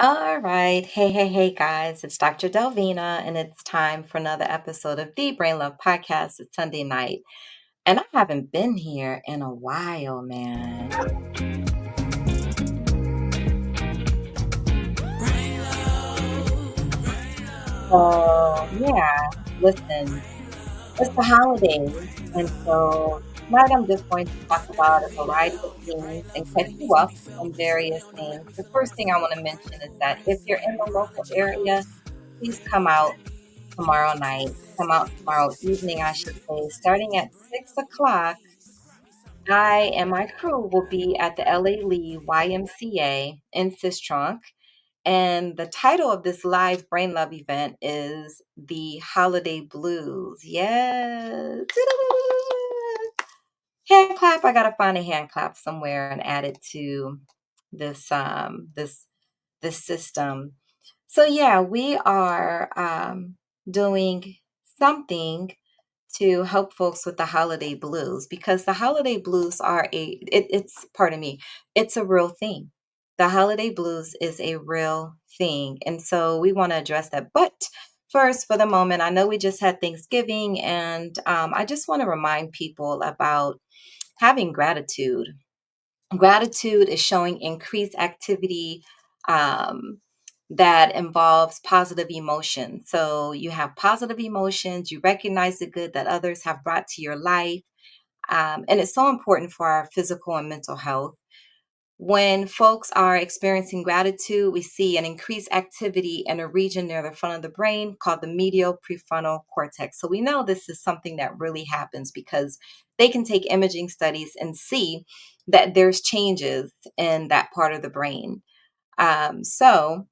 All right. Hey, guys. It's Dr. Delvina, and it's time for another episode of the Brain Love Podcast. It's Sunday night, and I haven't been here in a while, man. So, yeah, listen, it's the holidays, and so tonight I'm just going to talk about a variety of things and catch you up on various things. The first thing I want to mention is that if you're in the local area, please come out tomorrow evening, I should say, starting at 6 o'clock. I and my crew will be at the LA Lee YMCA in Sistrunk. And the title of this live Brain Love event is The Holiday Blues. Yes. Hand clap. I gotta find a hand clap somewhere and add it to this system. So yeah, we are doing something to help folks with the holiday blues because the holiday blues are it's pardon me, it's a real thing. The holiday blues is a real thing, and so we want to address that. But first, for the moment, I know we just had Thanksgiving, and I just want to remind people about having gratitude. Gratitude is showing increased activity um, that involves positive emotion. So you have positive emotions, you recognize the good that others have brought to your life. And it's so important for our physical and mental health. When folks are experiencing gratitude, we see an increased activity in a region near the front of the brain called the medial prefrontal cortex. So we know this is something that really happens because they can take imaging studies and see that there's changes in that part of the brain. So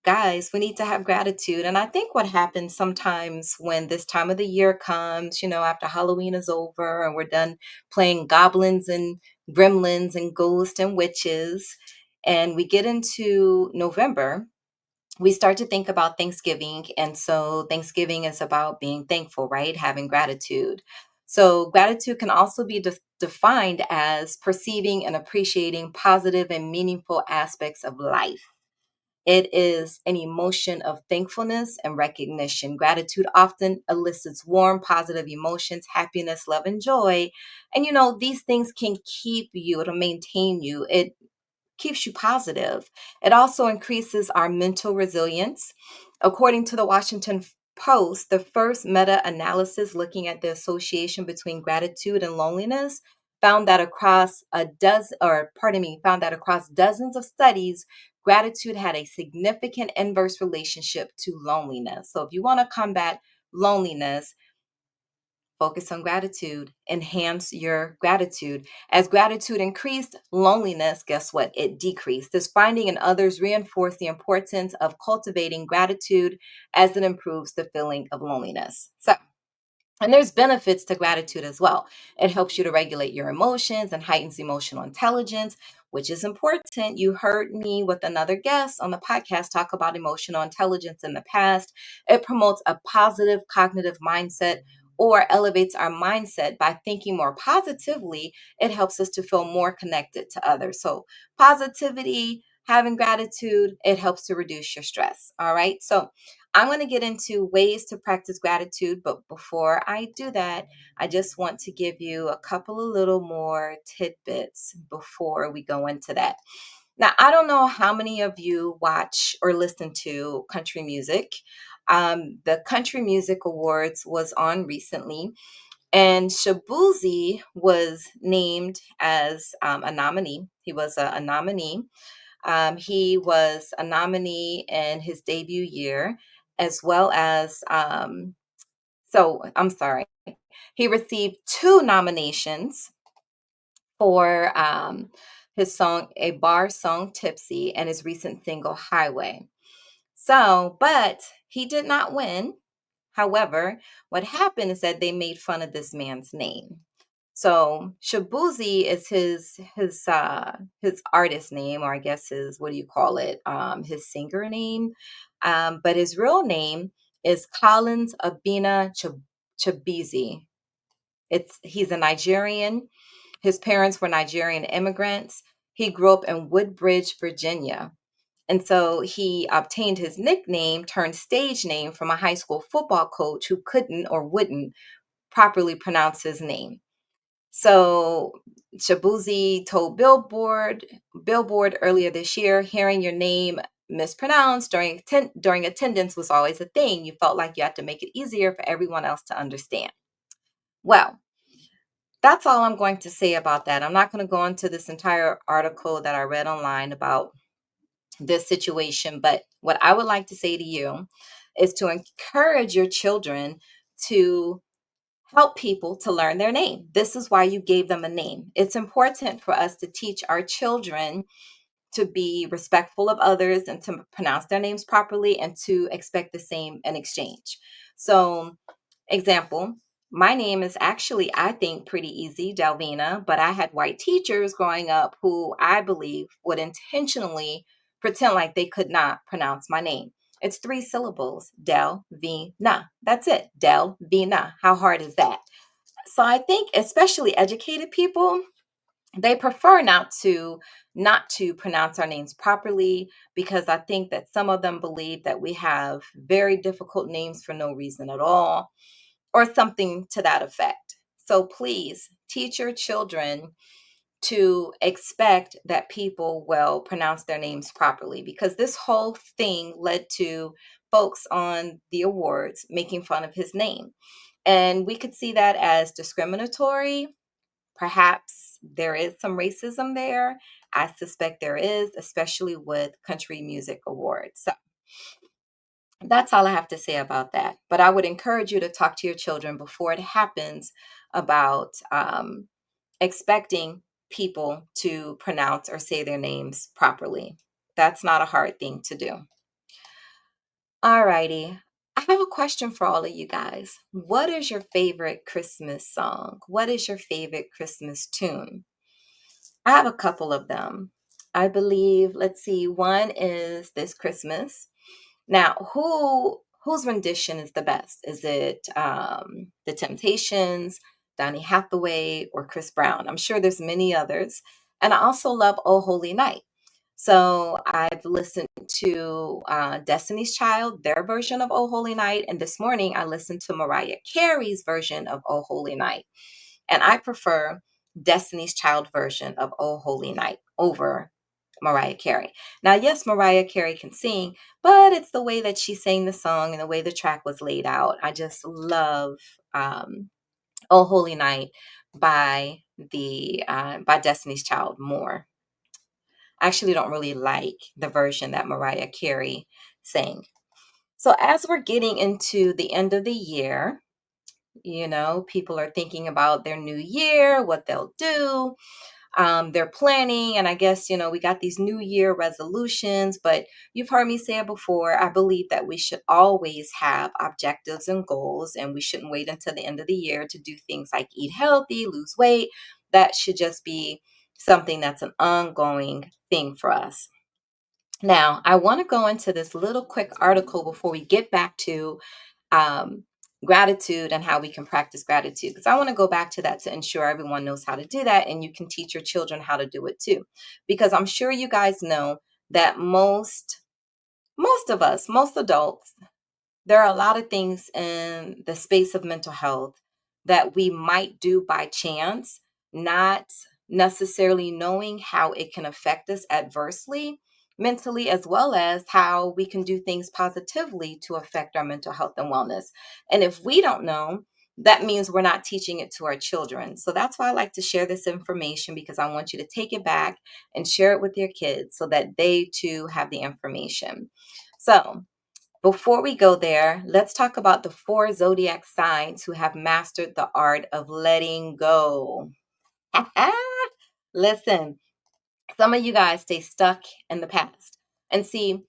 guys, we need to have gratitude. And I think what happens sometimes when this time of the year comes, after Halloween is over and we're done playing goblins and gremlins and ghosts and witches, and we get into November, we start to think about Thanksgiving. And so Thanksgiving is about being thankful, right? Having gratitude. So gratitude can also be defined as perceiving and appreciating positive and meaningful aspects of life. It is an emotion of thankfulness and recognition. Gratitude often elicits warm, positive emotions, happiness, love, and joy. And these things can keep you, it'll maintain you. It keeps you positive. It also increases our mental resilience. According to the Washington Post, the first meta analysis looking at the association between gratitude and loneliness found that across dozens of studies, gratitude had a significant inverse relationship to loneliness. So if you want to combat loneliness, focus on gratitude, enhance your gratitude. As gratitude increased, loneliness, guess what? It decreased. This finding in others reinforced the importance of cultivating gratitude as it improves the feeling of loneliness. And there's benefits to gratitude as well. It helps you to regulate your emotions and heightens emotional intelligence, which is important. You heard me with another guest on the podcast talk about emotional intelligence in the past. It promotes a positive cognitive mindset or elevates our mindset by thinking more positively. It helps us to feel more connected to others. So, positivity, having gratitude, it helps to reduce your stress. All right. So, I'm going to get into ways to practice gratitude, but before I do that, I just want to give you a couple of little more tidbits before we go into that. Now, I don't know how many of you watch or listen to country music. The Country Music Awards was on recently, and Shabuzi was named as a nominee. He was a nominee. He was a nominee in his debut year, as well as, I'm sorry, he received two nominations for his song, A Bar Song Tipsy, and his recent single, Highway. So, but he did not win. However, what happened is that they made fun of this man's name. So Shabuzi is his artist name, or I guess his, what do you call it? His singer name. But his real name is Collins Abina Chabizi. He's a Nigerian. His parents were Nigerian immigrants. He grew up in Woodbridge, Virginia. And so he obtained his nickname turned stage name from a high school football coach who couldn't or wouldn't properly pronounce his name. So Shabuzi told Billboard earlier this year, hearing your name mispronounced during attendance was always a thing. You felt like you had to make it easier for everyone else to understand. Well, that's all I'm going to say about that. I'm not going to go into this entire article that I read online about this situation, but what I would like to say to you is to encourage your children to help people to learn their name. This is why you gave them a name. It's important for us to teach our children to be respectful of others and to pronounce their names properly and to expect the same in exchange. So, example, my name is actually, I think, pretty easy, Delvina, but I had white teachers growing up who I believe would intentionally pretend like they could not pronounce my name. It's 3 syllables, Delvina. That's it, Delvina. How hard is that? So I think especially educated people, they prefer not to pronounce our names properly because I think that some of them believe that we have very difficult names for no reason at all or something to that effect. So please teach your children to expect that people will pronounce their names properly because this whole thing led to folks on the awards making fun of his name. And we could see that as discriminatory. Perhaps there is some racism there. I suspect there is, especially with country music awards. So that's all I have to say about that. But I would encourage you to talk to your children before it happens about expecting people to pronounce or say their names properly. That's not a hard thing to do. All righty. I have a question for all of you guys. What is your favorite Christmas song? What is your favorite Christmas tune? I have a couple of them. I believe, let's see, one is This Christmas. Now, whose rendition is the best? Is it The Temptations, Donny Hathaway, or Chris Brown? I'm sure there's many others. And I also love Oh Holy Night. So I've listened to Destiny's Child, their version of Oh Holy Night, and this morning I listened to Mariah Carey's version of Oh Holy Night. And I prefer Destiny's Child version of Oh Holy Night over Mariah Carey. Now, yes, Mariah Carey can sing, but it's the way that she sang the song and the way the track was laid out. I just love Oh Holy Night by Destiny's Child more. I actually don't really like the version that Mariah Carey sang. So as we're getting into the end of the year, people are thinking about their new year, what they'll do. They're planning, and I guess, we got these new year resolutions, but you've heard me say it before. I believe that we should always have objectives and goals, and we shouldn't wait until the end of the year to do things like eat healthy, lose weight. That should just be something that's an ongoing thing for us. Now, I want to go into this little quick article before we get back to um, gratitude and how we can practice gratitude, because I want to go back to that to ensure everyone knows how to do that and you can teach your children how to do it too. Because I'm sure you guys know that most of us, most adults, there are a lot of things in the space of mental health that we might do by chance, not necessarily knowing how it can affect us adversely mentally, as well as how we can do things positively to affect our mental health and wellness. And if we don't know, that means we're not teaching it to our children. So that's why I like to share this information, because I want you to take it back and share it with your kids so that they too have the information. So, before we go there, let's talk about the 4 zodiac signs who have mastered the art of letting go. Listen, some of you guys stay stuck in the past. And see,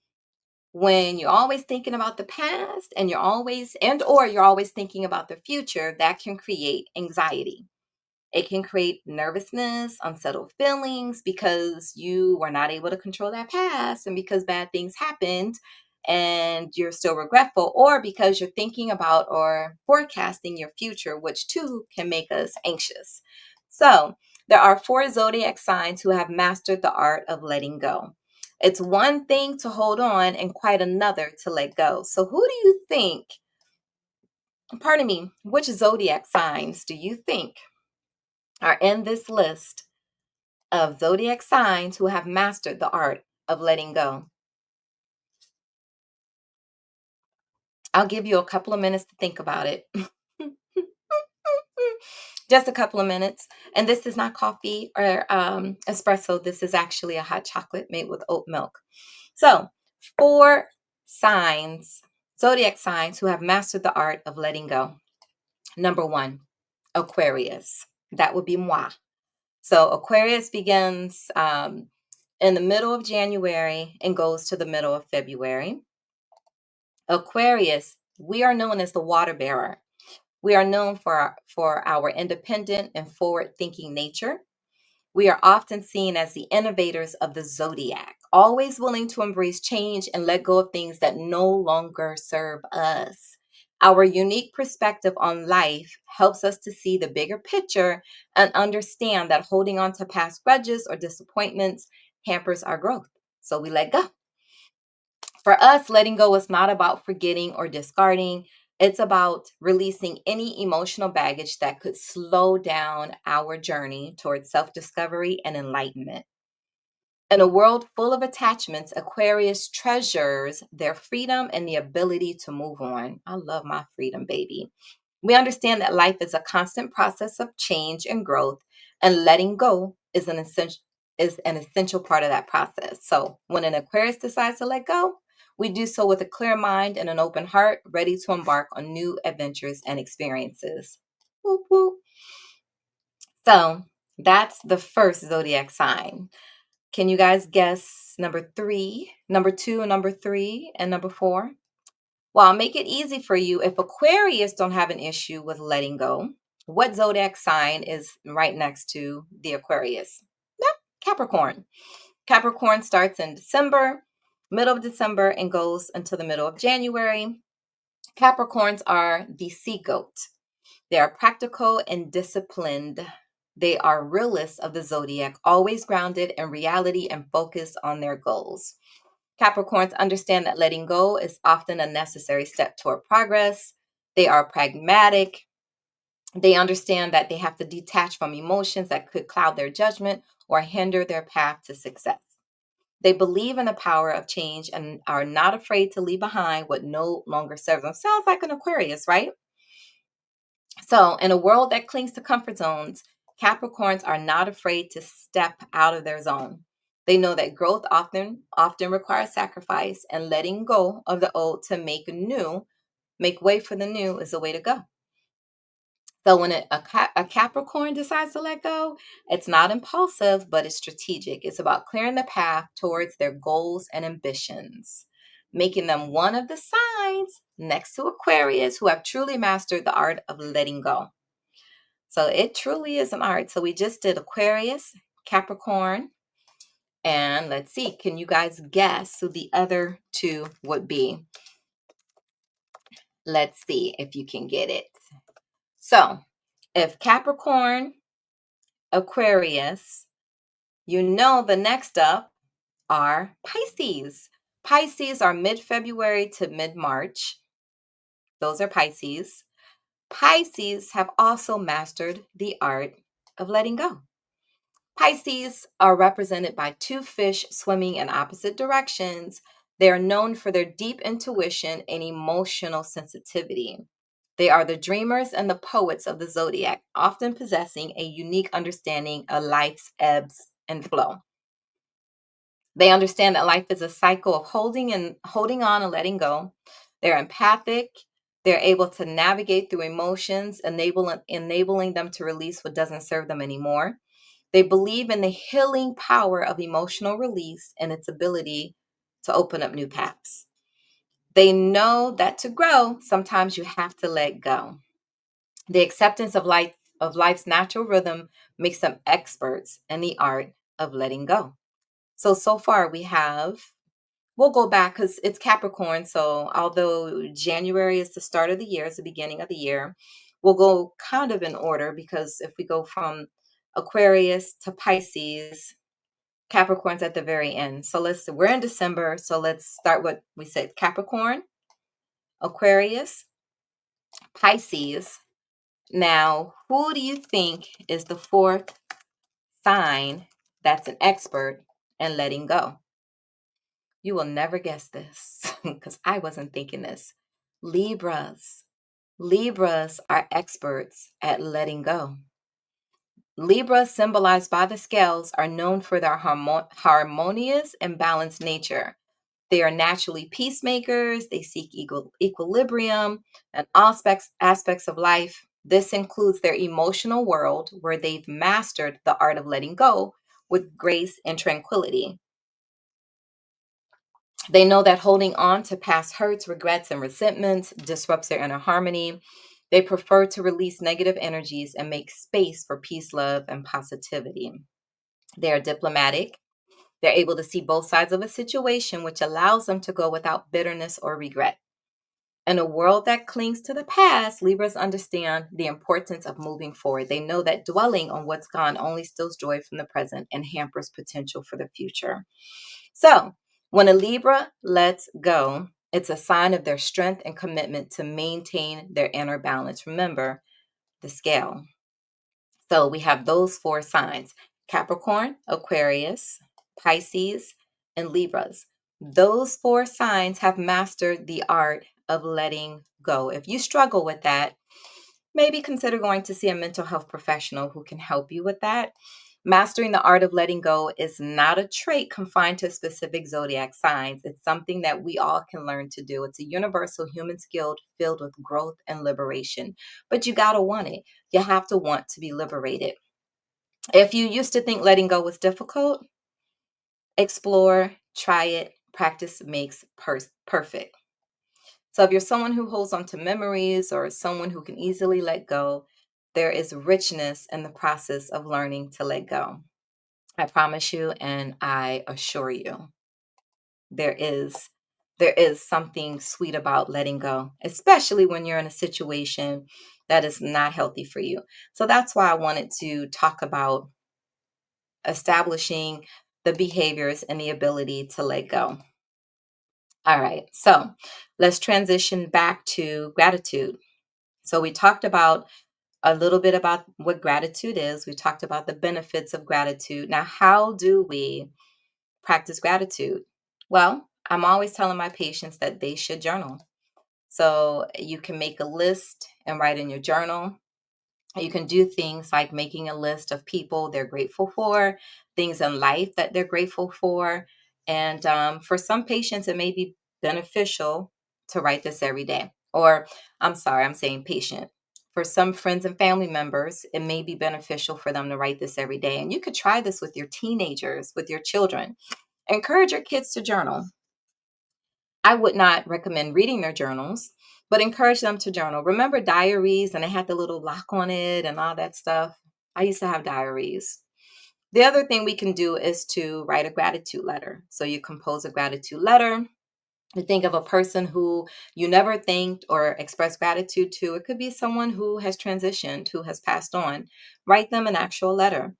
when you're always thinking about the past and you're always thinking about the future, that can create anxiety. It can create nervousness, unsettled feelings because you were not able to control that past and because bad things happened and you're still regretful, or because you're thinking about or forecasting your future, which too can make us anxious. So, there are 4 zodiac signs who have mastered the art of letting go. It's one thing to hold on and quite another to let go. So, who do you think, pardon me, which zodiac signs do you think are in this list of zodiac signs who have mastered the art of letting go? I'll give you a couple of minutes to think about it. Just a couple of minutes. And this is not coffee or espresso. This is actually a hot chocolate made with oat milk. So, four signs, zodiac signs who have mastered the art of letting go. Number one, Aquarius. That would be moi. So, Aquarius begins in the middle of January and goes to the middle of February. Aquarius, we are known as the water bearer. We are known for our independent and forward thinking nature. We are often seen as the innovators of the zodiac, always willing to embrace change and let go of things that no longer serve us. Our unique perspective on life helps us to see the bigger picture and understand that holding on to past grudges or disappointments hampers our growth. So we let go. For us, letting go is not about forgetting or discarding. It's about releasing any emotional baggage that could slow down our journey towards self discovery and enlightenment. In a world full of attachments, Aquarius treasures their freedom and the ability to move on. I love my freedom, baby. We understand that life is a constant process of change and growth, and letting go is an essential part of that process. So, when an Aquarius decides to let go, we do so with a clear mind and an open heart, ready to embark on new adventures and experiences. Whoop, whoop. So, that's the first zodiac sign. Can you guys guess number three, number two, and number three, and number four? Well, I'll make it easy for you. If Aquarius don't have an issue with letting go, what zodiac sign is right next to the Aquarius? Yep, Capricorn. Capricorn starts in December, middle of December, and goes until the middle of January. Capricorns are the sea goat. They are practical and disciplined. They are realists of the zodiac, always grounded in reality and focused on their goals. Capricorns understand that letting go is often a necessary step toward progress. They are pragmatic. They understand that they have to detach from emotions that could cloud their judgment or hinder their path to success. They believe in the power of change and are not afraid to leave behind what no longer serves them. Sounds like an Aquarius, right? So, in a world that clings to comfort zones, Capricorns are not afraid to step out of their zone. They know that growth often requires sacrifice, and letting go of the old to make way for the new is the way to go. So when a Capricorn decides to let go, it's not impulsive, but it's strategic. It's about clearing the path towards their goals and ambitions, making them one of the signs next to Aquarius who have truly mastered the art of letting go. So it truly is an art. So we just did Aquarius, Capricorn, and let's see, can you guys guess who the other two would be? Let's see if you can get it. So if Capricorn, Aquarius, you know the next up are Pisces. Pisces are mid-February to mid-March. Those are Pisces. Pisces have also mastered the art of letting go. Pisces are represented by two fish swimming in opposite directions. They are known for their deep intuition and emotional sensitivity. They are the dreamers and the poets of the zodiac, often possessing a unique understanding of life's ebbs and flow. They understand that life is a cycle of holding on and letting go. They're empathic. They're able to navigate through emotions, enabling them to release what doesn't serve them anymore. They believe in the healing power of emotional release and its ability to open up new paths. They know that to grow, sometimes you have to let go. The acceptance of life's natural rhythm makes them experts in the art of letting go. So far we'll go back because it's Capricorn. So although January is the start of the year, it's the beginning of the year, we'll go kind of in order because if we go from Aquarius to Pisces, Capricorn's at the very end. So we're in December. So let's start what we said: Capricorn, Aquarius, Pisces. Now, who do you think is the fourth sign that's an expert in letting go? You will never guess this because I wasn't thinking this. Libras. Libras are experts at letting go. Libras, symbolized by the scales, are known for their harmonious and balanced nature. They are naturally peacemakers. They seek equilibrium and aspects of life. This includes their emotional world, where they've mastered the art of letting go with grace and tranquility. They know that holding on to past hurts, regrets, and resentments disrupts their inner harmony. They prefer to release negative energies and make space for peace, love, and positivity. They are diplomatic. They're able to see both sides of a situation, which allows them to go without bitterness or regret. In a world that clings to the past, Libras understand the importance of moving forward. They know that dwelling on what's gone only steals joy from the present and hampers potential for the future. So, when a Libra lets go, it's a sign of their strength and commitment to maintain their inner balance. Remember the scale. So, we have those four signs: Capricorn, Aquarius, Pisces, and Libras. Those four signs have mastered the art of letting go. If you struggle with that, maybe consider going to see a mental health professional who can help you with that. Mastering the art of letting go is not a trait confined to specific zodiac signs. It's something that we all can learn to do. It's a universal human skill filled with growth and liberation. But you got to want it. You have to want to be liberated. If you used to think letting go was difficult, explore, try it. Practice makes perfect. So if you're someone who holds on to memories or someone who can easily let go, there is richness in the process of learning to let go. I promise you and I assure you, there is there is something sweet about letting go, especially when you're in a situation that is not healthy for you. So that's why I wanted to talk about establishing the behaviors and the ability to let go. All right. So, let's transition back to gratitude. So we talked about a little bit about what gratitude is. We talked about the benefits of gratitude. Now, how do we practice gratitude? Well, I'm always telling my patients that they should journal. So you can make a list and write in your journal. You can do things like making a list of people they're grateful for, things in life that they're grateful for. And for some patients, it may be beneficial to write this every day. Or, I'm sorry, I'm saying patient. For some friends and family members, it may be beneficial for them to write this every day. And you could try this with your teenagers, with your children. Encourage your kids to journal. I would not recommend reading their journals, but encourage them to journal. Remember diaries and they had the little lock on it and all that stuff? I used to have diaries. The other thing we can do is to write a gratitude letter. So you compose a gratitude letter. You think of a person who you never thanked or expressed gratitude to. It could be someone who has transitioned, who has passed on. Write them an actual letter.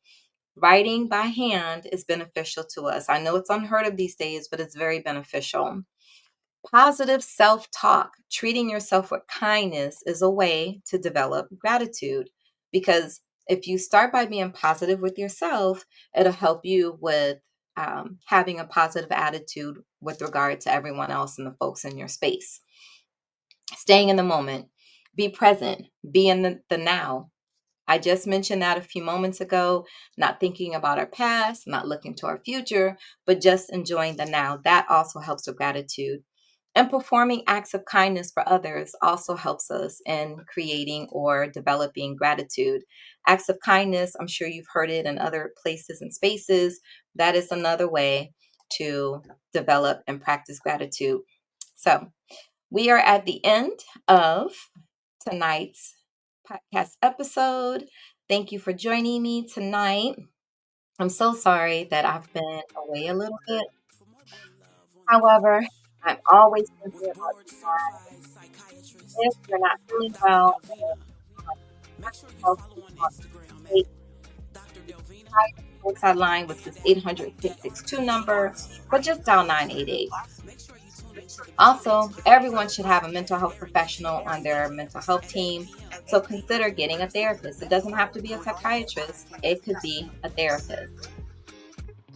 Writing by hand is beneficial to us. I know it's unheard of these days, but it's very beneficial. Positive self talk, treating yourself with kindness, is a way to develop gratitude because if you start by being positive with yourself, it'll help you with having a positive attitude with regard to everyone else and the folks in your space. Staying in the moment, be present, be in the now. I just mentioned that a few moments ago, not thinking about our past, not looking to our future, but just enjoying the now. That also helps with gratitude. And performing acts of kindness for others also helps us in creating or developing gratitude. Acts of kindness, I'm sure you've heard it in other places and spaces. That is another way to develop and practice gratitude. So, we are at the end of tonight's podcast episode. Thank you for joining me tonight. I'm so sorry that I've been away a little bit. However, I'm always thinking about you guys. If you're not feeling well and you want to health, you want to take Roadside line with this 800-662 number, but just dial 988. Also, everyone should have a mental health professional on their mental health team. So consider getting a therapist. It doesn't have to be a psychiatrist, it could be a therapist.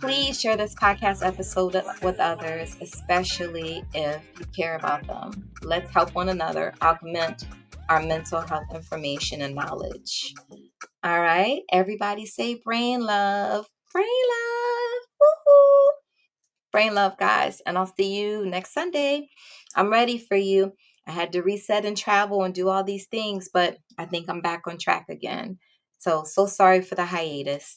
Please share this podcast episode with others, especially if you care about them. Let's help one another augment our mental health information and knowledge. All right, everybody say brain love. Brain love. Woohoo. Brain love, guys. And I'll see you next Sunday. I'm ready for you. I had to reset and travel and do all these things, but I think I'm back on track again. So sorry for the hiatus.